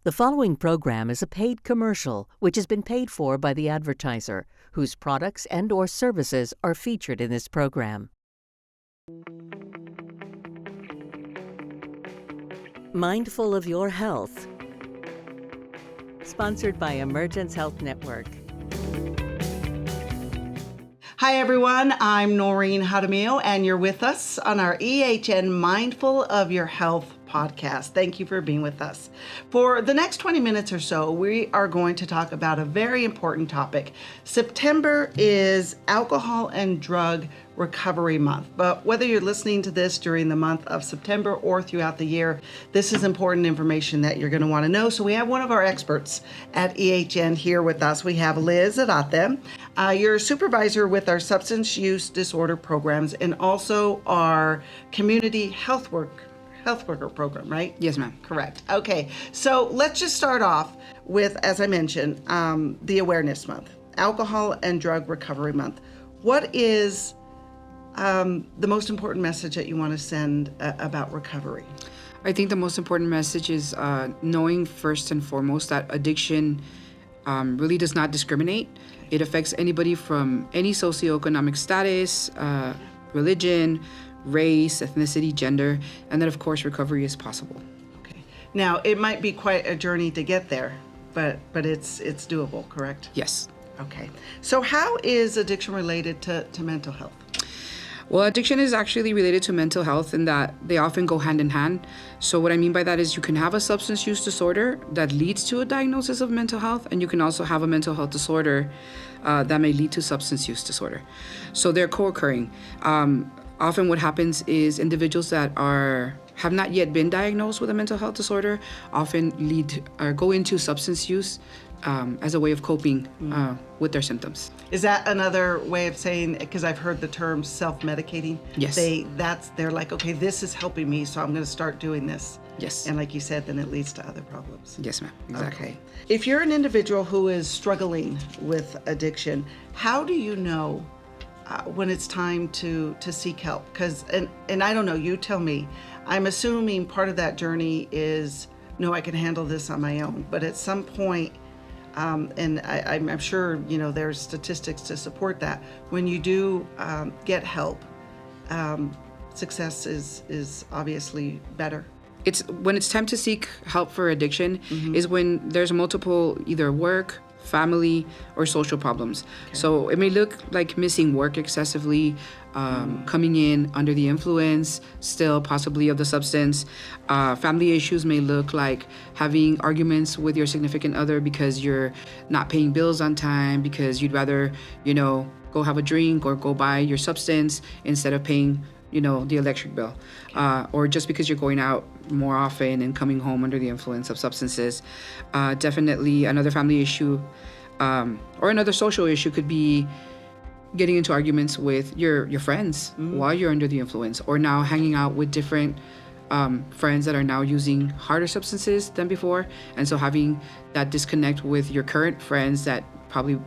The following program is a paid commercial which has been paid for by the advertiser, whose products and/or services are featured in this program. Mindful of Your Health. Sponsored by Emergence Health Network. Hi everyone, I'm Noreen Hadamio and you're with us on our EHN Mindful of Your Health podcast. Thank you for being with us. For the next 20 minutes or so, we are going to talk about a very important topic. September is Alcohol and Drug Recovery Month, but whether you're listening to this during the month of September or throughout the year, this is important information that you're going to want to know. So we have one of our experts at EHN here with us. We have Liz Arate. You're a supervisor with our substance use disorder programs and also our community health worker program, right? Yes, ma'am. Correct. Okay, so let's just start off with, as I mentioned, the Awareness Month, Alcohol and Drug Recovery Month. What is the most important message that you want to send about recovery? I think the most important message is knowing first and foremost that addiction really does not discriminate. It affects anybody from any socioeconomic status, religion, race, ethnicity, gender, and that of course recovery is possible. Okay. Now it might be quite a journey to get there, but it's doable, correct? Yes. Okay. So how is addiction related to mental health? Well, addiction is actually related to mental health in that they often go hand in hand. So what I mean by that is you can have a substance use disorder that leads to a diagnosis of mental health, and you can also have a mental health disorder that may lead to substance use disorder. So they're co-occurring. Often what happens is individuals that have not yet been diagnosed with a mental health disorder often go into substance use as a way of coping with their symptoms. Is that another way of saying, because I've heard the term self-medicating? Yes. They're like, okay, this is helping me, so I'm going to start doing this. Yes. And like you said, then it leads to other problems. Yes, ma'am. Exactly. Okay. If you're an individual who is struggling with addiction, how do you know when it's time to seek help? Because, and I don't know, you tell me. I'm assuming part of that journey is, no, I can handle this on my own. But at some point, and I'm sure, there's statistics to support that, when you do get help, success is obviously better. It's when it's time to seek help for addiction is when there's multiple either work, family, or social problems. Okay. So it may look like missing work excessively, coming in under the influence still possibly of the substance. Family issues may look like having arguments with your significant other because you're not paying bills on time, because you'd rather, go have a drink or go buy your substance instead of paying the electric bill, or just because you're going out more often and coming home under the influence of substances. Definitely another family issue or another social issue could be getting into arguments with your friends while you're under the influence, or now hanging out with different friends that are now using harder substances than before, and so having that disconnect with your current friends that probably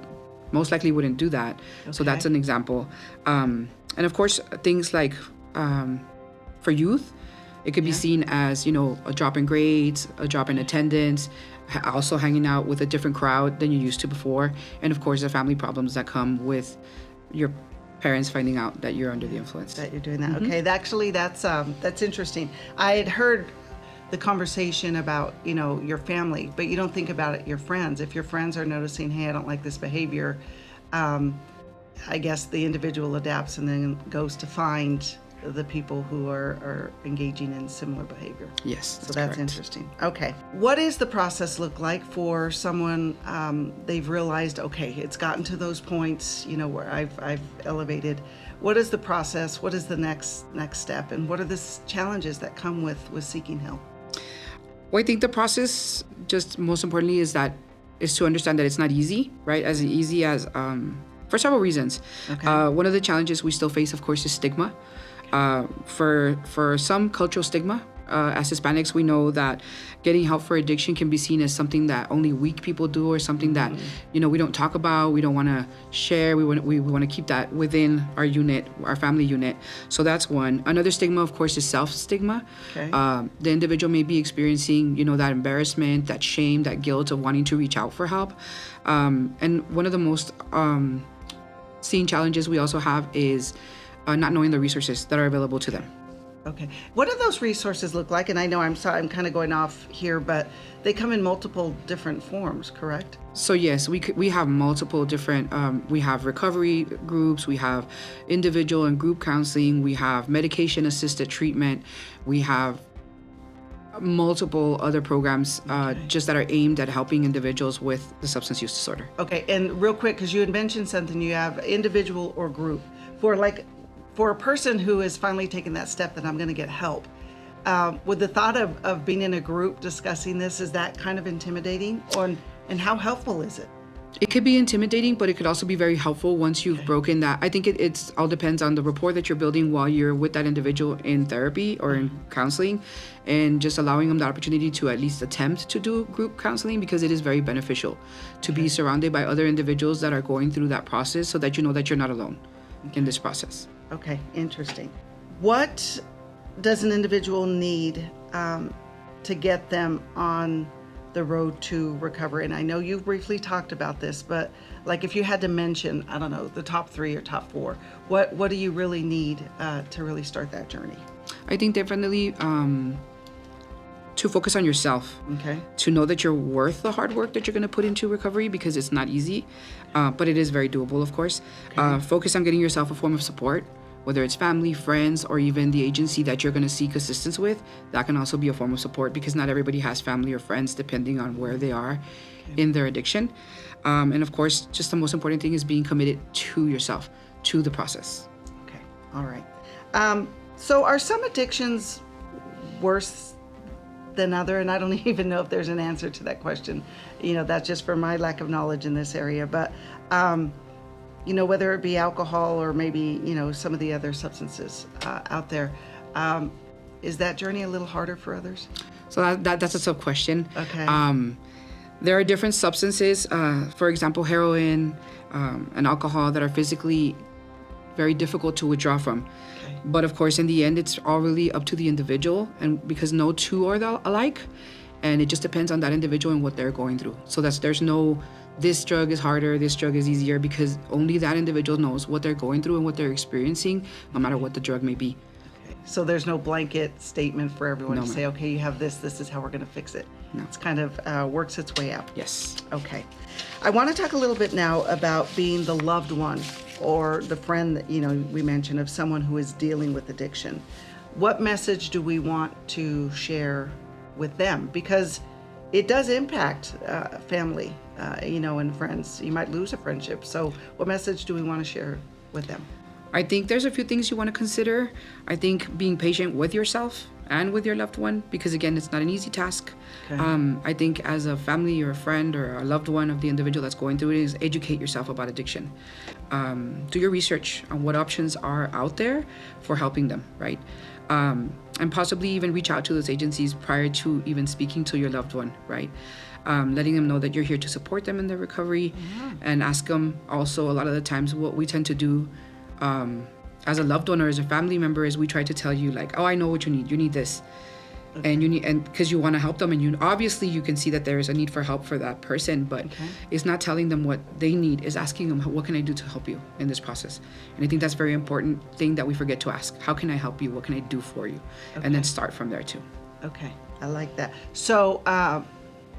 most likely wouldn't do that. Okay. So that's an example. And of course, things like for youth, it could be seen as, a drop in grades, a drop in attendance, also hanging out with a different crowd than you used to before. And of course, the family problems that come with your parents finding out that you're under the influence. That you're doing that. Okay, actually, that's interesting. I had heard the conversation about, your family, but you don't think about it, your friends. If your friends are noticing, hey, I don't like this behavior, I guess the individual adapts and then goes to find the people who are engaging in similar behavior. Yes, so that's correct. Interesting. Okay. What does the process look like for someone, they've realized, okay, it's gotten to those points, where I've elevated. What is the process? What is the next step? And what are the challenges that come with seeking help? Well, I think the process, just most importantly, is to understand that it's not easy, right? As easy as, for several reasons. Okay. One of the challenges we still face, of course, is stigma. For some, cultural stigma as Hispanics, we know that getting help for addiction can be seen as something that only weak people do, or something that, we don't talk about, we don't want to share, we want to keep that within our unit, our family unit. So that's one. Another stigma, of course, is self-stigma. Okay. The individual may be experiencing, that embarrassment, that shame, that guilt of wanting to reach out for help. And one of the most seen challenges we also have is not knowing the resources that are available to them. Okay. What do those resources look like? And I know I'm sorry, I'm kind of going off here, but they come in multiple different forms, correct? So yes, we have multiple different, we have recovery groups, we have individual and group counseling, we have medication-assisted treatment, we have multiple other programs just that are aimed at helping individuals with the substance use disorder. Okay, and real quick, because you had mentioned something, you have individual or group. For a person who has finally taken that step that I'm going to get help, would the thought of being in a group discussing this, is that kind of intimidating? And how helpful is it? It could be intimidating, but it could also be very helpful once you've broken that. I think it's all depends on the rapport that you're building while you're with that individual in therapy or in counseling, and just allowing them the opportunity to at least attempt to do group counseling, because it is very beneficial to be surrounded by other individuals that are going through that process, so that you know that you're not alone in this process. Okay, interesting. What does an individual need to get them on the road to recovery? And I know you briefly talked about this, but like if you had to mention, I don't know, the top 3 or top 4, what do you really need to really start that journey? I think definitely to focus on yourself. Okay. To know that you're worth the hard work that you're going to put into recovery, because it's not easy, but it is very doable, of course. Okay. Focus on getting yourself a form of support, whether it's family, friends, or even the agency that you're going to seek assistance with. That can also be a form of support, because not everybody has family or friends, depending on where they are in their addiction. And of course, just the most important thing is being committed to yourself, to the process. Okay, all right. So are some addictions worse than other? And I don't even know if there's an answer to that question. That's just for my lack of knowledge in this area. But whether it be alcohol or maybe, some of the other substances out there. Is that journey a little harder for others? So that's a tough question. Okay. There are different substances, for example, heroin and alcohol, that are physically very difficult to withdraw from. Okay. But of course, in the end, it's all really up to the individual, and because no two are alike, and it just depends on that individual and what they're going through. So there's no, this drug is harder, this drug is easier, because only that individual knows what they're going through and what they're experiencing, no matter what the drug may be. Okay. So there's no blanket statement for everyone to say, okay, you have this is how we're going to fix it. No. It's kind of works its way out. Yes. Okay. I want to talk a little bit now about being the loved one or the friend that, we mentioned, of someone who is dealing with addiction. What message do we want to share with them? Because it does impact family, and friends. You might lose a friendship. So what message do we want to share with them? I think there's a few things you want to consider. I think being patient with yourself and with your loved one, because again, it's not an easy task. Okay. I think as a family or a friend or a loved one of the individual that's going through it, is educate yourself about addiction. Do your research on what options are out there for helping them, right? And possibly even reach out to those agencies prior to even speaking to your loved one, right? Letting them know that you're here to support them in their recovery, and ask them also, a lot of the times what we tend to do as a loved one or as a family member is we try to tell you, like, oh, I know what you need this. Okay. And because you want to help them, and you can see that there is a need for help for that person, but it's not telling them what they need, is asking them, what can I do to help you in this process? And I think that's a very important thing that we forget to ask. How can I help you? What can I do for you? Okay. And then start from there too. Okay, I like that. So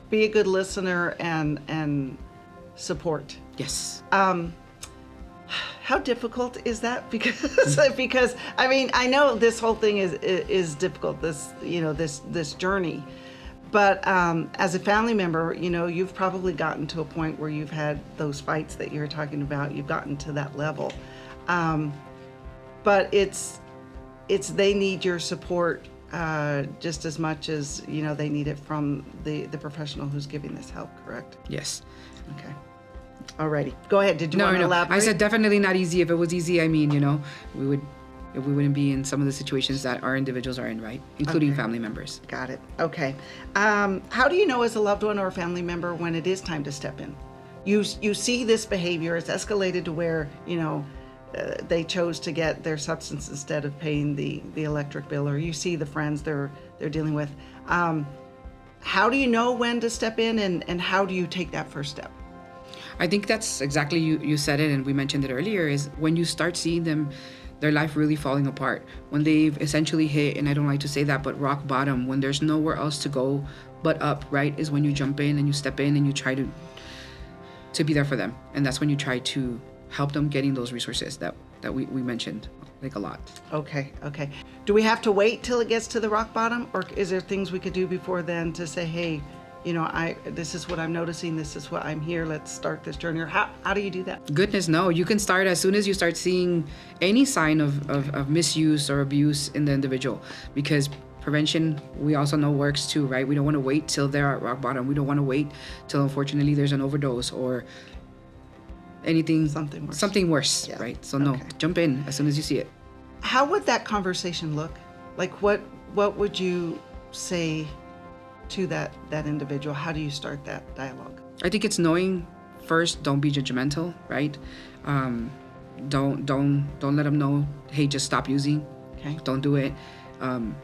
be a good listener and support. Yes. How difficult is that? Because I mean, I know this whole thing is difficult. This journey, but as a family member, you've probably gotten to a point where you've had those fights that you're talking about. You've gotten to that level, but it's they need your support just as much as they need it from the professional who's giving this help. Correct? Yes. Okay. Alrighty, go ahead. Did you want to elaborate? I said definitely not easy. If it was easy, I mean, it if we wouldn't be in some of the situations that our individuals are in, right? Including Okay. family members. Got it. Okay. How do you know as a loved one or a family member when it is time to step in? You see this behavior, it's escalated to where, they chose to get their substance instead of paying the electric bill, or you see the friends they're dealing with. How do you know when to step in, and how do you take that first step? I think that's exactly, you said it, and we mentioned it earlier, is when you start seeing them, their life really falling apart, when they've essentially hit, and I don't like to say that, but rock bottom, when there's nowhere else to go but up, right, is when you jump in and you step in and you try to be there for them. And that's when you try to help them getting those resources that we mentioned like a lot. Okay. Do we have to wait till it gets to the rock bottom, or is there things we could do before then to say, hey, this is what I'm noticing, this is what I'm here, let's start this journey? Or how do you do that? Goodness, no. You can start as soon as you start seeing any sign of misuse or abuse in the individual, because prevention, we also know, works too, right? We don't want to wait till they're at rock bottom. We don't want to wait till, unfortunately, there's an overdose or anything, something worse, Yeah. right? So no, jump in as soon as you see it. How would that conversation look? Like what would you say to that individual? How do you start that dialogue? I think it's knowing first, don't be judgmental, right? Don't let them know, hey, just stop using. Okay. Don't do it.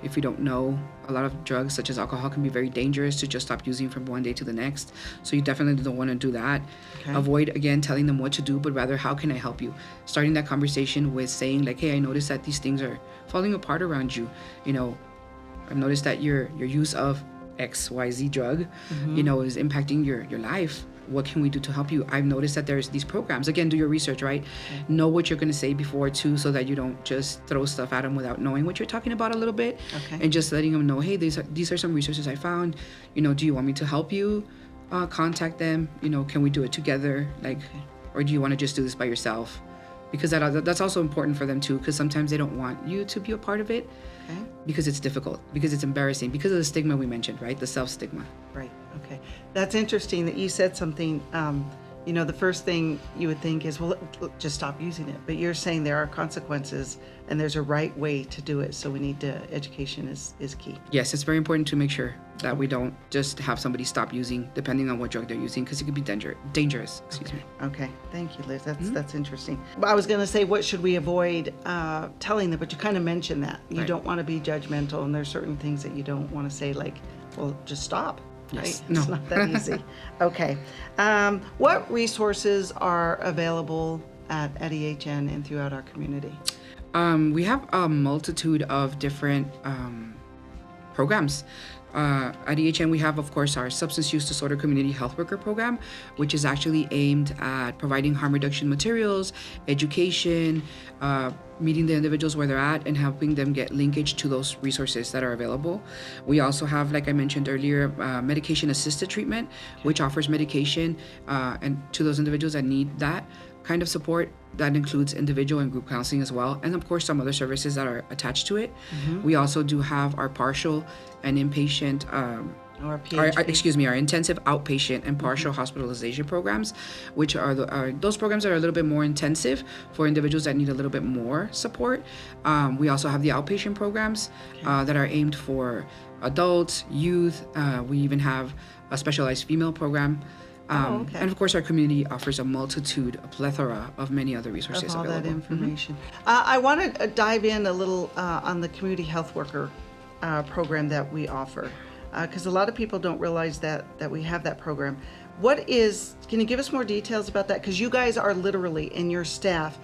If you don't know, a lot of drugs such as alcohol can be very dangerous to just stop using from one day to the next. So you definitely don't want to do that. Okay. Avoid, again, telling them what to do, but rather, how can I help you? Starting that conversation with saying like, hey, I noticed that these things are falling apart around you. I've noticed that your use of XYZ drug, is impacting your life. What can we do to help you? I've noticed that there's these programs. Again, do your research, right? Okay. Know what you're going to say before too, so that you don't just throw stuff at them without knowing what you're talking about a little bit. Okay. And just letting them know, hey, these are some resources I found. Do you want me to help you contact them? Can we do it together? Or do you want to just do this by yourself? Because that's also important for them too, because sometimes they don't want you to be a part of it. Okay. Because it's difficult, because it's embarrassing, because of the stigma we mentioned, right? The self-stigma. Right. Okay. That's interesting that you said something. The first thing you would think is, well, just stop using it. But you're saying there are consequences and there's a right way to do it. So we need to, education is key. Yes, it's very important to make sure that we don't just have somebody stop using, depending on what drug they're using, because it could be dangerous. Excuse me. Okay. Thank you, Liz. That's interesting. I was going to say, what should we avoid telling them? But you kind of mentioned that. You Right. don't want to be judgmental, and there's certain things that you don't want to say, like, well, just stop. Yes. Right? No. It's not that easy. Okay. What resources are available at EHN and throughout our community? We have a multitude of different programs. At EHN, we have, of course, our substance use disorder community health worker program, which is actually aimed at providing harm reduction materials, education, meeting the individuals where they're at, and helping them get linkage to those resources that are available. We also have, like I mentioned earlier, medication-assisted treatment, which offers medication and to those individuals that need that kind of support. That includes individual and group counseling as well, and of course some other services that are attached to it. We also do have our partial and inpatient Or PHP? our intensive outpatient and partial hospitalization programs, which are those programs that are a little bit more intensive for individuals that need a little bit more support. We also have the outpatient programs that are aimed for adults, youth. We even have a specialized female program. Okay. And of course, our community offers a plethora of many other resources Of all available. that information. I want to dive in a little on the community health worker program that we offer, because a lot of people don't realize that we have that program. Can you give us more details about that? Because you guys are literally, in your staff,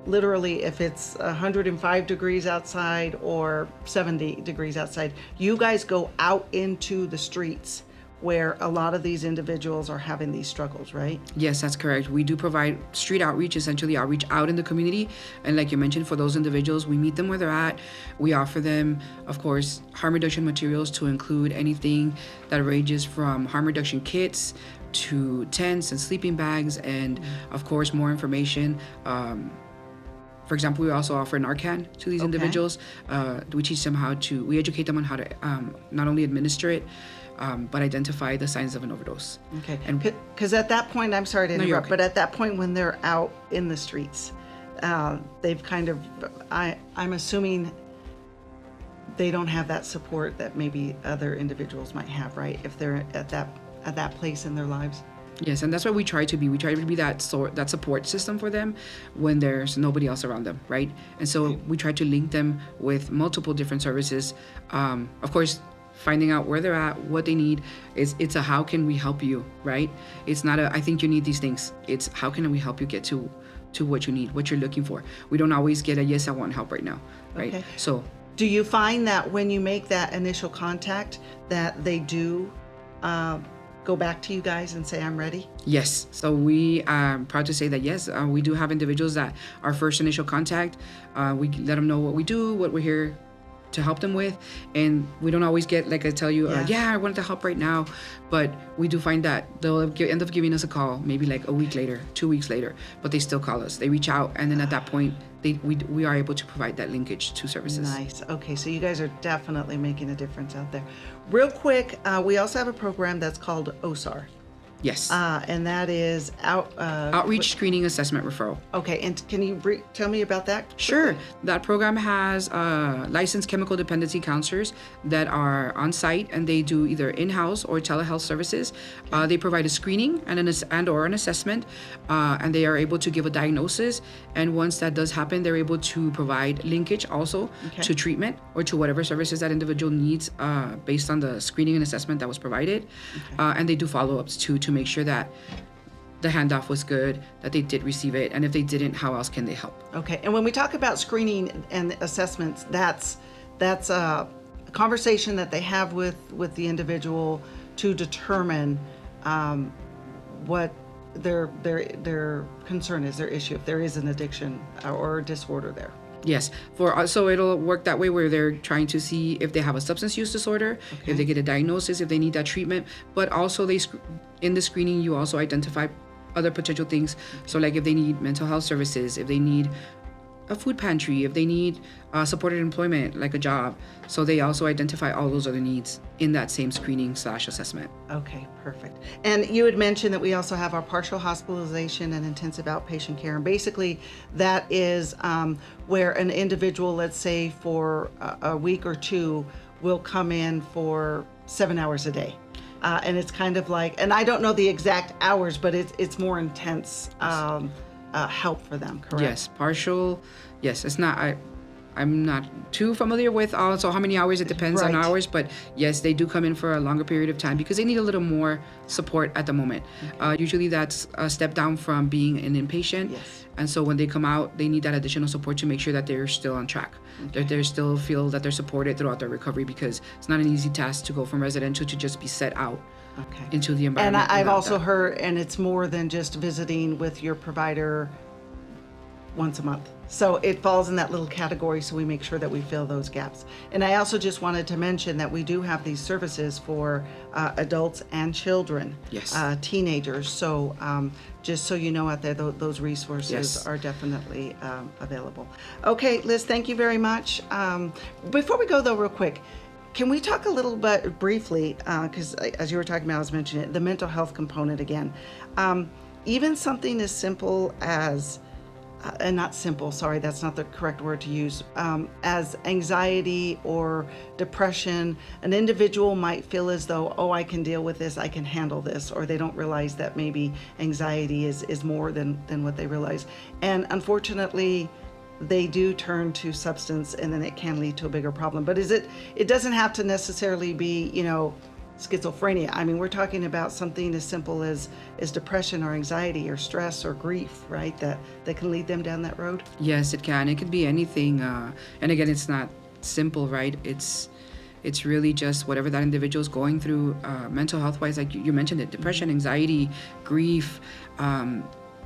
literally, if it's 105 degrees outside or 70 degrees outside, you guys go out into the streets where a lot of these individuals are having these struggles, right? Yes, that's correct. We do provide street outreach, essentially outreach out in the community. And like you mentioned, for those individuals, we meet them where they're at. We offer them, of course, harm reduction materials to include anything that ranges from harm reduction kits to tents and sleeping bags, and of course, more information. For example, we also offer Narcan to these individuals. We teach them we educate them on how to not only administer it, but identify the signs of an overdose. Okay. And Because at that point, I'm sorry to No, you're interrupt, okay. but at that point when they're out in the streets, they've kind of, I'm assuming they don't have that support that maybe other individuals might have, right? If they're at that place in their lives. Yes, and that's what we try to be. We try to be that support system for them when there's nobody else around them, right? And so we try to link them with multiple different services. Of course, finding out where they're at, what they need. It's a how can we help you, right? It's not a I think you need these things. It's how can we help you get to what you need, what you're looking for. We don't always get a yes, I want help right now, right? Okay. So do you find that when you make that initial contact that they do go back to you guys and say, I'm ready? yes, so we are proud to say that yes, we do have individuals that our first initial contact, we let them know what we do, what we're here to help them with, and we don't always get, like I tell you, I wanted to help right now, but we do find that they'll end up giving us a call maybe like a week later, 2 weeks later, but they still call us. They reach out, and then at that point, we are able to provide that linkage to services. Nice. Okay, so you guys are definitely making a difference out there. Real quick, we also have a program that's called OSAR. Yes. And that is Outreach Screening Assessment Referral. Okay, and can you tell me about that? Sure. That program has licensed chemical dependency counselors that are on site, and they do either in-house or telehealth services. They provide a screening and an assessment, and they are able to give a diagnosis. And once that does happen, they're able to provide linkage also to treatment or to whatever services that individual needs based on the screening and assessment that was provided. And they do follow-ups to make sure that the handoff was good, that they did receive it, and if they didn't, how else can they help? Okay, and when we talk about screening and assessments, that's a conversation that they have with the individual to determine what their concern is, their issue, if there is an addiction or a disorder there. Yes, so it'll work that way where they're trying to see if they have a substance use disorder, if they get a diagnosis, if they need that treatment, but also in the screening you also identify other potential things. So like if they need mental health services, if they need a food pantry, if they need supported employment, like a job. So they also identify all those other needs in that same screening/assessment. Okay, perfect. And you had mentioned that we also have our partial hospitalization and intensive outpatient care. And basically that is where an individual, let's say for a week or two, will come in for 7 hours a day. And it's kind of like, and I don't know the exact hours, but it's more intense help for them, correct? Yes, partial. Yes, it's not. I'm not too familiar with also how many hours. It depends on hours, but yes, they do come in for a longer period of time because they need a little more support at the moment. Usually that's a step down from being an inpatient. Yes. And so when they come out, they need that additional support to make sure that they're still on track, that they still feel that they're supported throughout their recovery, because it's not an easy task to go from residential to just be set out into the environment. And I've also heard, and it's more than just visiting with your provider once a month. So it falls in that little category, so we make sure that we fill those gaps. And I also just wanted to mention that we do have these services for adults and children, teenagers. So just so you know out there, those resources are definitely available. Okay, Liz, thank you very much. Before we go though, real quick, can we talk a little bit briefly, because as you were talking about, I was mentioning it, the mental health component again. Even something as simple as and not simple, sorry, that's not the correct word to use, as anxiety or depression, an individual might feel as though, oh, I can deal with this, I can handle this, or they don't realize that maybe anxiety is more than what they realize. And unfortunately, they do turn to substance, and then it can lead to a bigger problem. But it doesn't have to necessarily be, schizophrenia. I mean, we're talking about something as simple as depression or anxiety or stress or grief, right? That can lead them down that road. Yes, it can. It could be anything. And again, it's not simple, right? It's really just whatever that individual is going through, mental health wise, like you mentioned it, depression, anxiety, grief,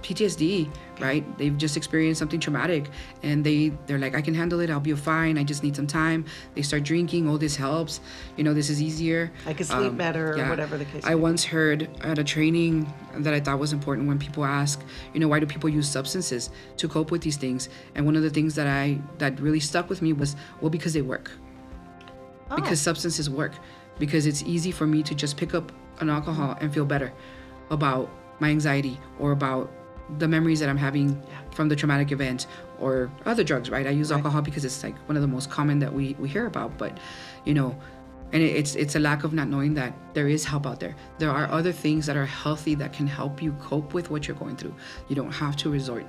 PTSD, right? They've just experienced something traumatic, and they're like, I can handle it, I'll be fine, I just need some time. They start drinking, oh, this helps, this is easier. I can sleep better, or whatever the case. I once heard at a training that I thought was important when people ask, why do people use substances to cope with these things? And one of the things that really stuck with me was, well, because they work. Because substances work. Because it's easy for me to just pick up an alcohol and feel better about my anxiety or about the memories that I'm having from the traumatic event or other drugs, right? I use alcohol because it's like one of the most common that we hear about, but and it's a lack of not knowing that there is help out there. There are other things that are healthy that can help you cope with what you're going through. You don't have to resort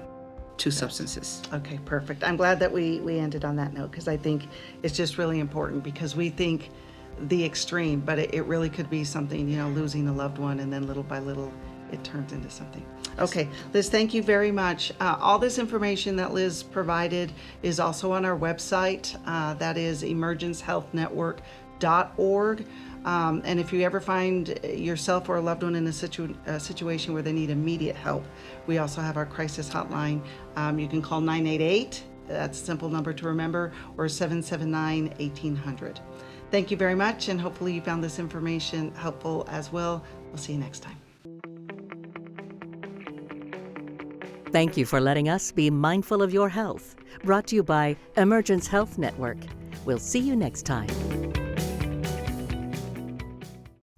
to substances. Okay, perfect. I'm glad that we ended on that note, because I think it's just really important, because we think the extreme, but it really could be something, losing a loved one, and then little by little it turns into something. Okay, Liz, thank you very much. All this information that Liz provided is also on our website. That is emergencehealthnetwork.org. And if you ever find yourself or a loved one in a situation where they need immediate help, we also have our crisis hotline. You can call 988, that's a simple number to remember, or 779-1800. Thank you very much, and hopefully you found this information helpful as well. We'll see you next time. Thank you for letting us be mindful of your health. Brought to you by Emergence Health Network. We'll see you next time.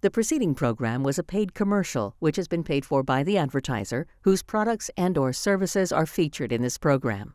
The preceding program was a paid commercial which has been paid for by the advertiser, whose products and/or services are featured in this program.